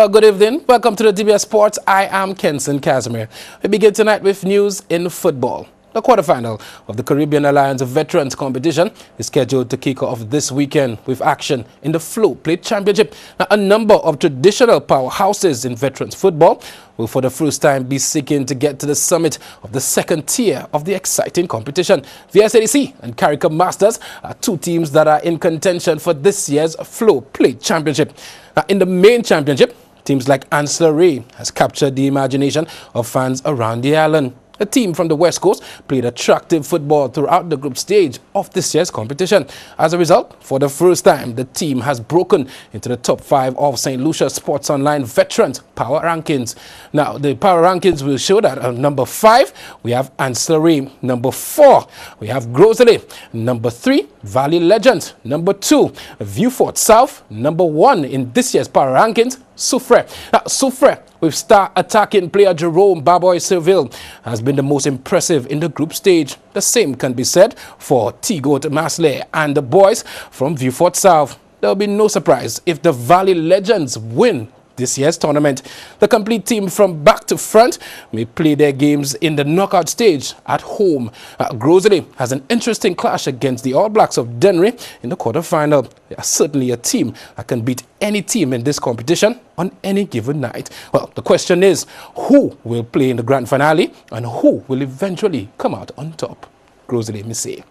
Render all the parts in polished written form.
Good evening. Welcome to the DBS Sports. I am Kenson Casimir. We begin tonight with news in football. The quarterfinal of the Caribbean Alliance Veterans Competition is scheduled to kick off this weekend with action in the Float Plate Championship. Now, a number of traditional powerhouses in veterans football will for the first time be seeking to get to the summit of the second tier of the exciting competition. The SADC and CARICOM Masters are two teams that are in contention for this year's Float Plate Championship. Now, in the main championship, teams like Ancillary has captured the imagination of fans around the island. A team from the West Coast played attractive football throughout the group stage of this year's competition. As a result, for the first time, the team has broken into the top 5 of St. Lucia Sports Online Veterans Power Rankings. Now, the Power Rankings will show that at number 5, we have Ancillary. Number 4, we have Grosley. Number 3, Valley Legends. Number 2, Viewfort South. Number 1 in this year's Power Rankings, Soufrière. Now, Soufrière, with star attacking player Jerome Barboy Seville, has been the most impressive in the group stage. The same can be said for Tigot Masley and the boys from Viewfort South. There will be no surprise if the Valley Legends win this year's tournament. The complete team from back to front may play their games in the knockout stage at home. Grosley has an interesting clash against the All Blacks of Dennery in the quarterfinal. They are certainly a team that can beat any team in this competition on any given night. Well, the question is, who will play in the grand finale and who will eventually come out on top? Grosley, me say.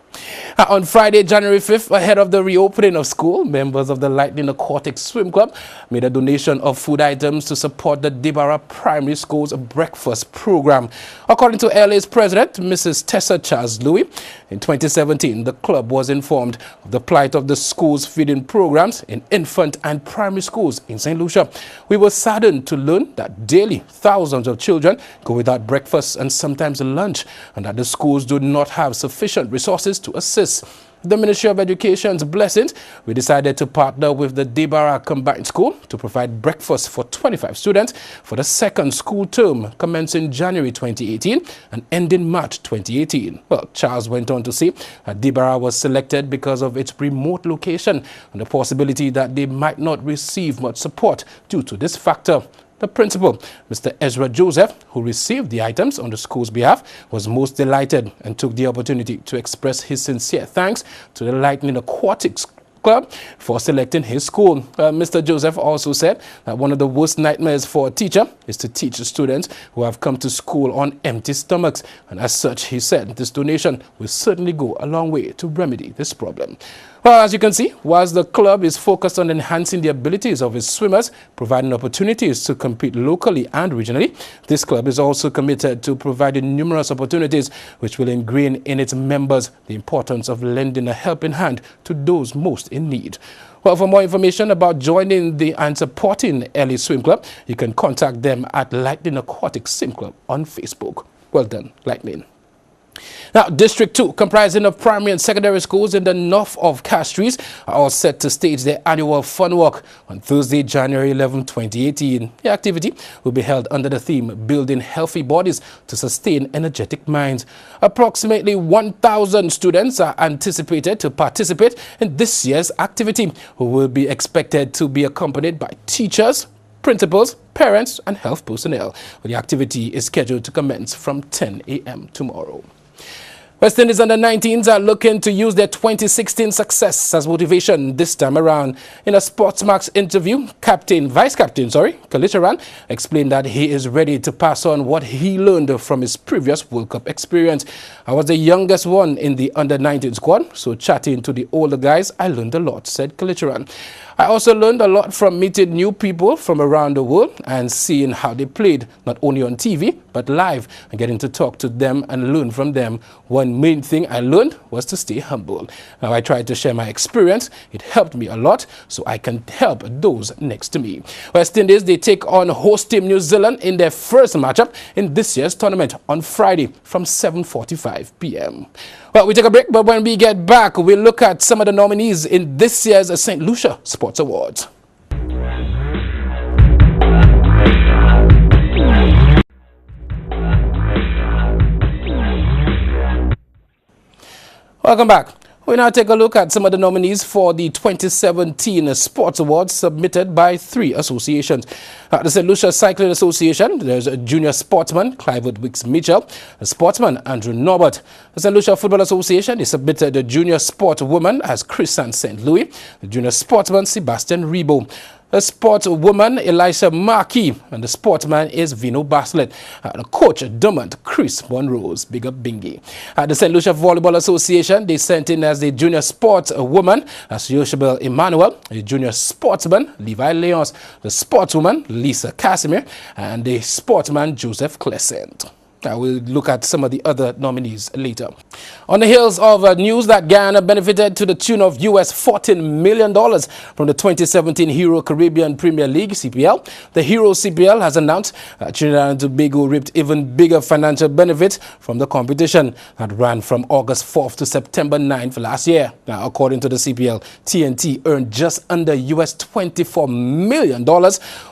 On Friday, January 5th, ahead of the reopening of school, members of the Lightning Aquatic Swim Club made a donation of food items to support the Debarra Primary School's breakfast program. According to LA's president, Mrs. Tessa Charles-Louis, in 2017, the club was informed of the plight of the school's feeding programs in infant and primary schools in St. Lucia. We were saddened to learn that daily thousands of children go without breakfast and sometimes lunch, and that the schools do not have sufficient resources to assist. The Ministry of Education's blessings, we decided to partner with the Debarra Combined School to provide breakfast for 25 students for the second school term commencing January 2018 and ending March 2018. Well, Charles went on to say that Debarra was selected because of its remote location and the possibility that they might not receive much support due to this factor. The principal, Mr. Ezra Joseph, who received the items on the school's behalf, was most delighted and took the opportunity to express his sincere thanks to the Lightning Aquatics Club for selecting his school. Mr. Joseph also said that one of the worst nightmares for a teacher is to teach students who have come to school on empty stomachs. And as such, he said this donation will certainly go a long way to remedy this problem. Well, as you can see, whilst the club is focused on enhancing the abilities of its swimmers, providing opportunities to compete locally and regionally, this club is also committed to providing numerous opportunities which will ingrain in its members the importance of lending a helping hand to those most in need. Well, for more information about joining and supporting LA Swim Club, you can contact them at Lightning Aquatic Swim Club on Facebook. Well done, Lightning. Now, District 2, comprising of primary and secondary schools in the north of Castries, are all set to stage their annual fun walk on Thursday, January 11, 2018. The activity will be held under the theme, Building Healthy Bodies to Sustain Energetic Minds. Approximately 1,000 students are anticipated to participate in this year's activity, who will be expected to be accompanied by teachers, principals, parents, and health personnel. The activity is scheduled to commence from 10 a.m. tomorrow. West Indies under-19s are looking to use their 2016 success as motivation this time around. In a Sportsmax interview, Vice Captain Kalicharan explained that he is ready to pass on what he learned from his previous World Cup experience. I was the youngest one in the under-19 squad, so chatting to the older guys, I learned a lot, said Kalicharan. I also learned a lot from meeting new people from around the world and seeing how they played, not only on TV, but live, and getting to talk to them and learn from them. One main thing I learned was to stay humble. Now, I tried to share my experience. It helped me a lot, so I can help those next to me. West Indies, they take on host team New Zealand in their first matchup in this year's tournament on Friday from 7:45 p.m. Well, we take a break, but when we get back, we'll look at some of the nominees in this year's St. Lucia Sports Awards. Welcome back. We now take a look at some of the nominees for the 2017 Sports Awards submitted by 3 associations. The St. Lucia Cycling Association, there's a junior sportsman, Clive Wicks Mitchell, a sportsman, Andrew Norbert. The St. Lucia Football Association, they submitted the junior sportswoman as Chrisanne St. Louis, the junior sportsman, Sebastian Rebo. The sportswoman, Elisha Markey, and the sportsman is Vino Baslett. The coach, Dumont Chris Monrose, big up Bingy. The St. Lucia Volleyball Association, they sent in as the junior sportswoman, as Yoshibel Emmanuel, the junior sportsman, Levi Leons, the sportswoman, Lisa Casimir, and the sportsman, Joseph Clescent. I will look at some of the other nominees later. On the heels of news that Guyana benefited to the tune of US $14 million from the 2017 Hero Caribbean Premier League, CPL, the Hero CPL has announced Trinidad and Tobago reaped even bigger financial benefits from the competition that ran from August 4th to September 9th last year. Now, according to the CPL, TNT earned just under US $24 million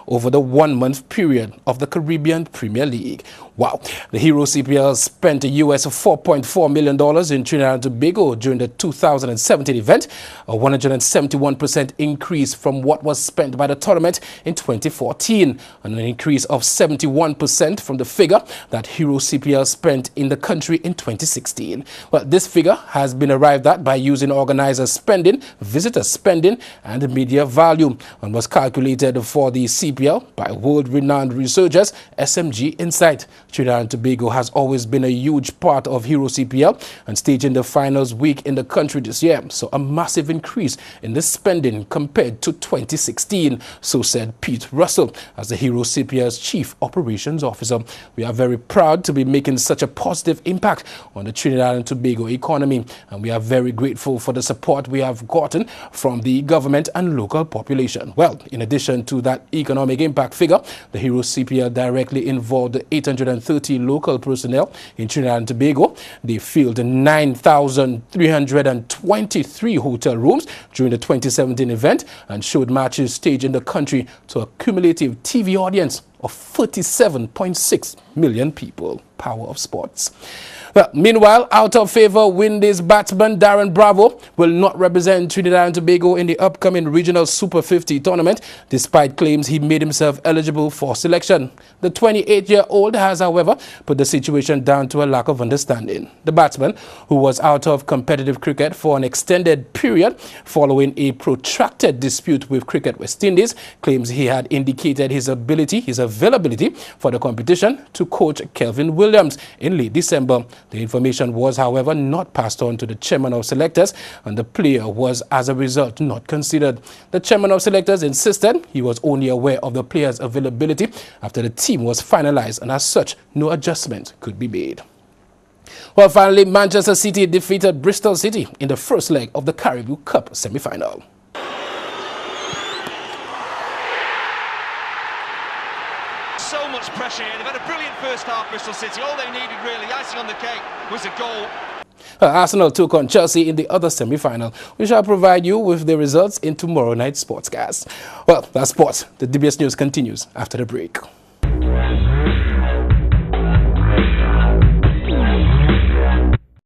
over the 1-month period of the Caribbean Premier League. Wow. The Hero CPL spent US $4.4 million in Trinidad and Tobago during the 2017 event, a 171% increase from what was spent by the tournament in 2014, and an increase of 71% from the figure that Hero CPL spent in the country in 2016. Well, this figure has been arrived at by using organizer spending, visitor spending, and media value, and was calculated for the CPL by world-renowned researchers SMG Insight. Trinidad and Tobago has always been a huge part of Hero CPL and staging the finals week in the country this year, so a massive increase in this spending compared to 2016, so said Pete Russell as the Hero CPL's Chief Operations Officer. We are very proud to be making such a positive impact on the Trinidad and Tobago economy, and we are very grateful for the support we have gotten from the government and local population. Well, in addition to that economic impact figure, the Hero CPL directly involved 830 local personnel in Trinidad and Tobago. They filled 9,323 hotel rooms during the 2017 event and showed matches staged in the country to a cumulative TV audience of 37.6 million people. Power of sports. Well, meanwhile, out of favor Windies batsman Darren Bravo will not represent Trinidad and Tobago in the upcoming Regional Super 50 tournament, despite claims he made himself eligible for selection. The 28-year-old has, however, put the situation down to a lack of understanding. The batsman, who was out of competitive cricket for an extended period following a protracted dispute with Cricket West Indies, claims he had indicated his availability for the competition to coach Kelvin Williams in late December. The information was, however, not passed on to the chairman of selectors, and the player was, as a result, not considered. The chairman of selectors insisted he was only aware of the player's availability after the team was finalized, and as such, no adjustment could be made. Well, finally, Manchester City defeated Bristol City in the first leg of the Caribou Cup semi-final. So much pressure here. They've had a brilliant first half, Bristol City. All they needed, really, icing on the cake, was a goal. Arsenal took on Chelsea in the other semi-final. We shall provide you with the results in tomorrow night's Sportscast. Well, that's sports. The DBS News continues after the break.